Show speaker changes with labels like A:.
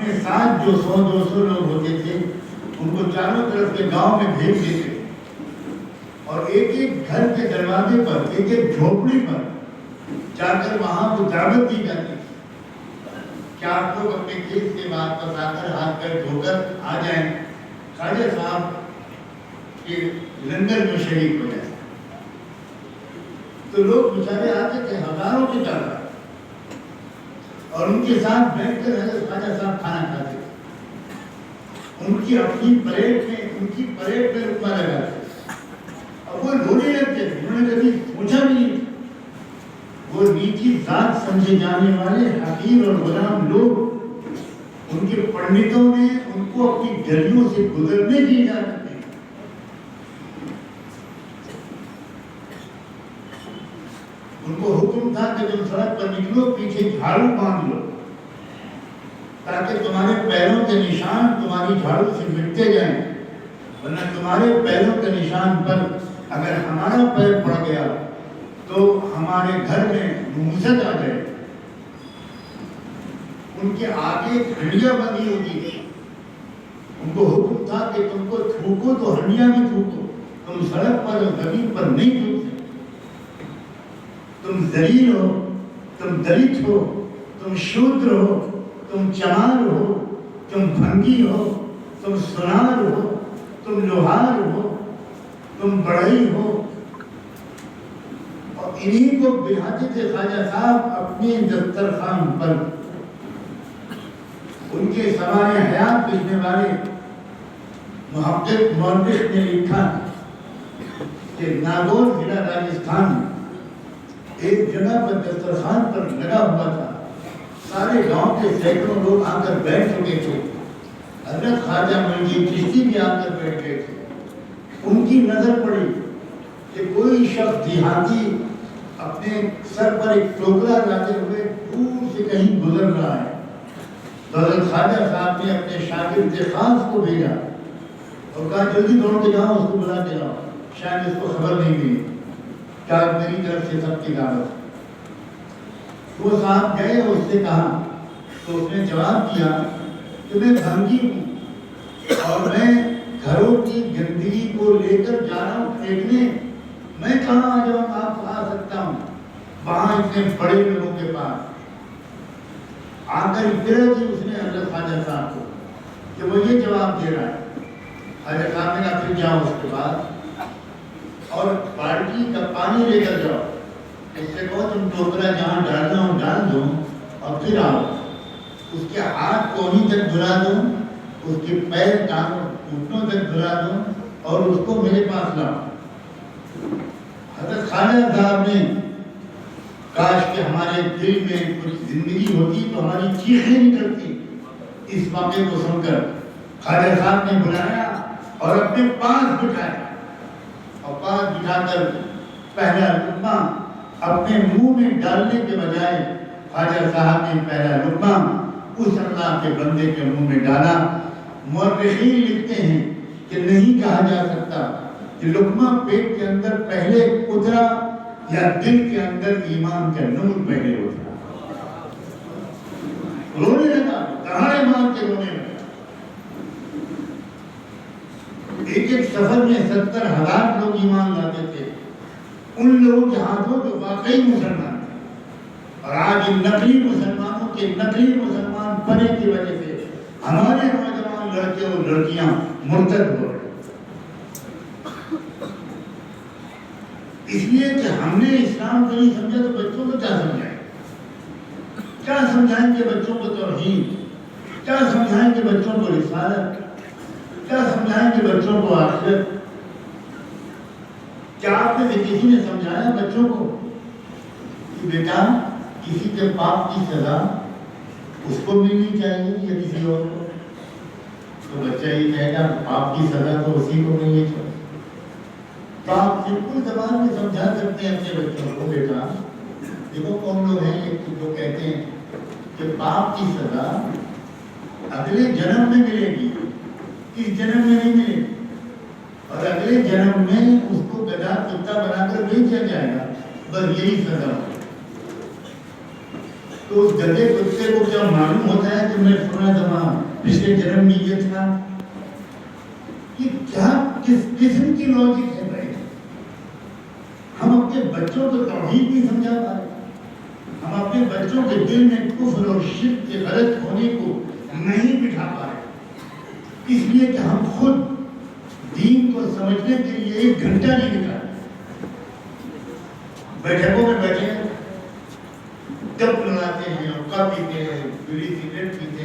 A: اپنے ساتھ جو 100-200 لوگ ہوتے تھے ان کو چاروں طرف کے گاؤں میں بھیج دیتے اور ایک ایک گھر کے دروازے پر ایک ایک جھوپڑی پر جا کر وہاں کو دعوت دی جاتی کہ آپ لوگ اپنے کھیت کے واپس آ کر ہاتھ پیر دھو کر آ جائیں، خواجہ صاحب کے لنگر میں شریک ہو جائیں۔ تو لوگ بیچارے آتے تھے ہزاروں کی تعداد اور ان کے ساتھ بیٹھ کر حضرت خواجہ صاحب کھانا کھاتے تھے، ان کی اپنی پلیٹ میں لقمہ لگاتے اور وہ رونے لگتے تھے۔ انہوں نے کبھی پوچھا بھی نہیں، وہ نیچی ذات سمجھے جانے والے حقیر اور غلام لوگ، ان کے پنڈتوں نے ان کو اپنی گلیوں سے گزرنے کی اجازت دی۔ ان کو حکم تھا کہ تم سڑک پر نکلو، پیچھے جھاڑو باندھ لو تاکہ تمہارے پیروں کے نشان تمہاری جھاڑو سے مٹتے جائیں، ورنہ تمہارے پیروں کے نشان پر اگر ہمارا پیر پڑ گیا تو ہمارے گھر میں موسیقی آ جائے۔ ان کے آگے ہنڈیاں بندی ہوتی تھی، ان کو حکم تھا کہ تم کو تھوکو تو ہنڈیاں میں تھوکو، تم سڑک پر اور زمین پر نہیں تھوک سکتے۔ تم ذلیل ہو، تم دلت ہو، تم شودر ہو، تم چمار ہو، تم بھنگی ہو، تم سنار ہو، تم لوہار ہو، تم بڑھئی ہو۔ اور انہیں کو بٹھاتے تھے خواجہ صاحب اپنے دسترخوان پر۔ ان کے سوانح حیات لکھنے والے محقق مورخ نے لکھا کہ ناگور ضلع راجستھان میں ایک جگہ پر دسترخوان پر لگا ہوا تھا، سارے گاؤں کے سینکڑوں لوگ آ کر بیٹھ چکے تھے، حضرت خواجہ معین الدین چشتی بھی آ کر بیٹھ گئے تھے۔ ان کی نظر پڑی کہ کوئی شخص دیہاتی اپنے سر پر ایک ٹوکرا لاتے ہوئے دور سے کہیں گزر رہا ہے۔ تو حضرت خواجہ صاحب نے اپنے شاگرد خاص کو بھیجا اور کہا جلدی دوڑ کے جاؤ، اس کو بلا کے لاؤ، شاید اس کو خبر نہیں ملی کیا میری طرف سے سب کی دعوت۔ وہ صاحب گئے اور اس سے کہا تو اس نے جواب دیا کہ میں بھنگی ہوں اور میں گھروں کی گندگی کو لے کر جا رہا ہوں پھینکنے، میں کہاں آ جاؤں، آپ آ سکتا ہوں وہاں اتنے بڑے لوگوں کے پاس۔ آ کر اطلاع دی اس نے حضرت خواجہ صاحب کو کہ وہ یہ جواب دے رہا ہے۔ حضرت صاحب نے کہا پھر جاؤ اس کے بعد اور بالٹی کا پانی لے کر جاؤ، اس سے کہو تم ٹوکرا جہاں ڈالنا ہو ڈال دو اور پھر آؤ، اس کے ہاتھ کونی تک دھلا دو، اس کے پیر ٹانگوں گھٹنوں تک دھلا دو اور اس کو میرے پاس لاؤ۔ حضرت خواجہ صاحب نے کاش کہ ہمارے دل میں کچھ زندگی ہوتی تو ہماری چیخیں نکلتی۔ اس واقعے کو سن کر خواجہ صاحب نے بلایا اور اپنے پاس بٹھایا اور پاس بٹھا کر پہلا لقمہ اپنے منہ میں ڈالنے کے بجائے خواجہ صاحب نے پہلا لقمہ اس اللہ کے بندے کے منہ میں ڈالا۔ مورخین لکھتے ہیں کہ نہیں کہا جا سکتا کہ لقمہ پیٹ کے اندر پہلے اترا یا دل کے اندر ایمان کا نور پہلے اترا۔ رونے لگا، دہاڑے مار کے رونے لگا۔ ایک ایک سفر میں 70,000 لوگ ایمان لاتے تھے، ان لوگوں کے ہاتھوں جو واقعی مسلمان تھے۔ اور آج ان نقلی مسلمانوں کے نقلی مسلمان بنے کی وجہ سے ہمارے نوجوان لڑکے اور لڑکیاں مرتد ہو رہے ہیں، اس لیے کہ ہم نے اسلام کو نہیں سمجھا تو بچوں کو کیا سمجھائیں؟ کیا سمجھائیں گے بچوں کو توحید؟ کیا سمجھائیں گے بچوں کو رسالت؟ کیا سمجھائیں گے بچوں کو آخرت؟ کیا آپ میں سے کسی نے سمجھایا بچوں کو کہ بیٹا کسی کے پاپ کی سزا اس کو ملنی چاہیے یا کسی اور کو؟ تو بچہ یہ کہے گا پاپ کی سزا تو اسی کو ملنی چاہیے۔ تو آپ سمپل زبان میں سمجھا سکتے ہیں اپنے بچوں کو بیٹا دیکھو کون لوگ ہیں یہ جو کہتے ہیں کہ پاپ کی سزا اگلے جنم میں ملے گی، اس جنم میں نہیں ملے گی، اور اگلے جنم میں اس کو گدھا کتا بنا کر بیچا جائے گا، بس یہی سزا ہو۔ تو اس گدے کتے کو کیا معلوم ہوتا ہے کہ میں فلاں زمان پچھلے جنم میں یہ تھا؟ یہ کیا کس قسم کی لاجک ہے بھائی؟ ہم اپنے بچوں کو توحید نہیں سمجھا پا رہے، ہم اپنے بچوں کے دل میں کفر اور شرک کے غلط ہونے کو نہیں بٹھا پا رہے، اس لیے کہ ہم خود دین کو سمجھنے کے لیے 1 گھنٹہ نہیں نکالتے۔ بیٹھکوں میں بیٹھے جب بناتے ہیں اور کب پیتے ہیں، بیڑی سگریٹ پیتے ہیں۔